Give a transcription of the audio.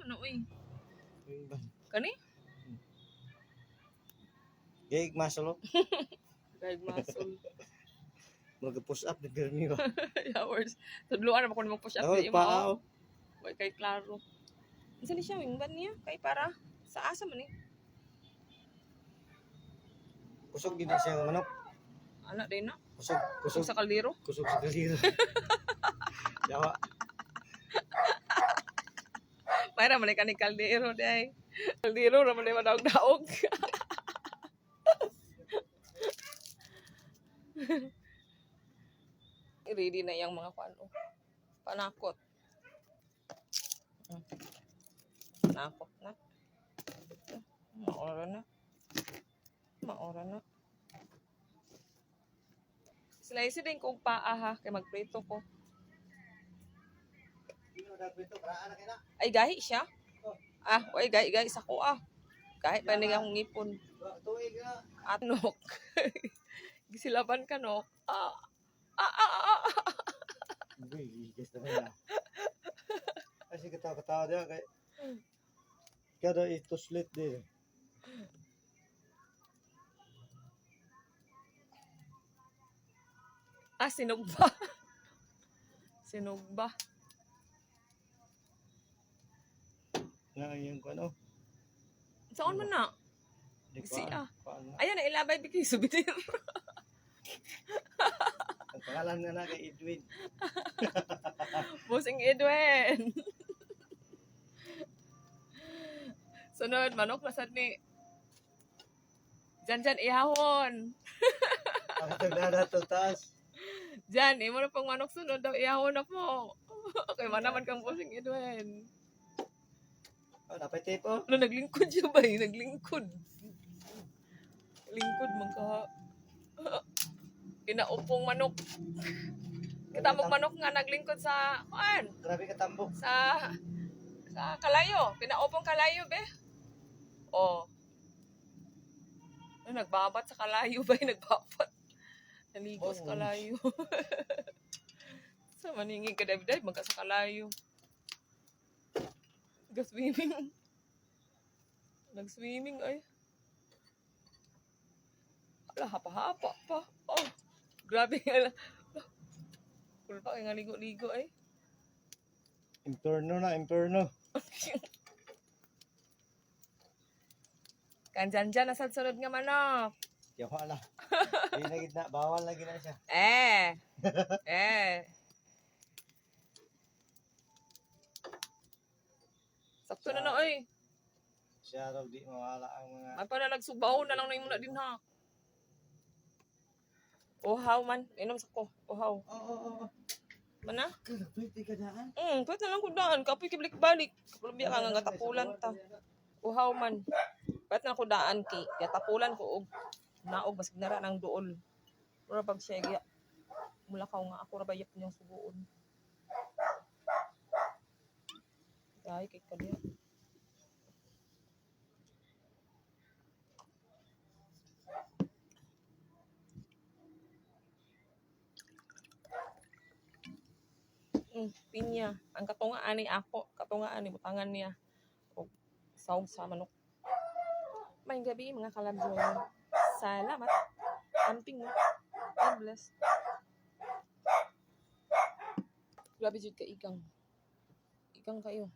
Ano uy? Kani? Gayig masalo. Gayig muscle. Mag-push up ni Bernie ba? Hours. Tudluan naman ko ni mag-push up Ako di mo. paaw. Why kay klaro. Isa ni siya wingban niya kay para sa asa man eh. Kusog gid siya ng manok. Ana din na. Kusog, Kusog sa kaldero. kusog sa kaliro. Yawa. Mayra man ka ni kaldero day. Kaldero ra man day madaog-daog. Ready na yung mga kuano. Panakot. Panakot na. Maora na. Maora na. Slice din kong paa ha, kay magprito ko. Ay gahi siya. Ah, oy gahi sa ko ah. Gahi pa ning akong ngipon. Tuig na. Atnok. Gisilaban ka no. Uy, guys naman na. Kasi katawa-katawa dia kay kada ito slit din. Ah, sinugba. Sinugba. Nga yung ano. Saan man na? Di Si pa. ah. Ayan na ilabay bigay souvenir. Ang pangalan nga na kay Edwin. Bossing Edwin. Sunod, manok na sad ni. Jan ihahon. Ang taglada to taas. Jan, imo na pang manok sunod daw ihahon na po. Okay, manaman kang bossing Edwin. Oh, dapat tape oh. Ano, naglingkod siya ba eh? Naglingkod. Lingkod man ka. Kinaupong manok. Kitamog manok nga naglingkod sa, Grabe ka tambok. sa kalayo. Kinaupong kalayo, be. Oh. Ay, nagbabat sa kalayo ba? Nagbabat. Naligo sa kalayo. Sa maningin ka, David, magka sa kalayo. Nag-swimming. Nag-swimming, ay. Ala, hapa-hapa pa. Oh, grabe nga. Cool pa, kaya nga ligo-ligo, ay. Inferno na, inferno. Kanjan dyan, nasa sunod nga manok. Yawa na. Hindi na gitna, bawal na gina siya. Sakto na na, ay. Siya raw di mawala ang mga... Ay, para nagsubaw na lang na yung muna din, ha. Uhaw man. Inom sa ko. Uhaw. Oo. Mana? Pwede ka daan. Pwede na lang ko daan. Kapoy kiblik-balik. Kapulabia ka nga tapulan ta. Uhaw man. Pwede na ko daan ki. Kaya tapulan ko og naog basig nara ng duol. Pero pag siya iya, mulakaw nga ako rabayap niyang suguon. Ay, kay kaliya. Pinya. Ang katungaan ni ako. Katungaan ni butangan niya. O sawg sa manok. May gabi mga kalabyo. Salamat. Amping mo. God bless. Grabe jud ka igang. Igang kayo.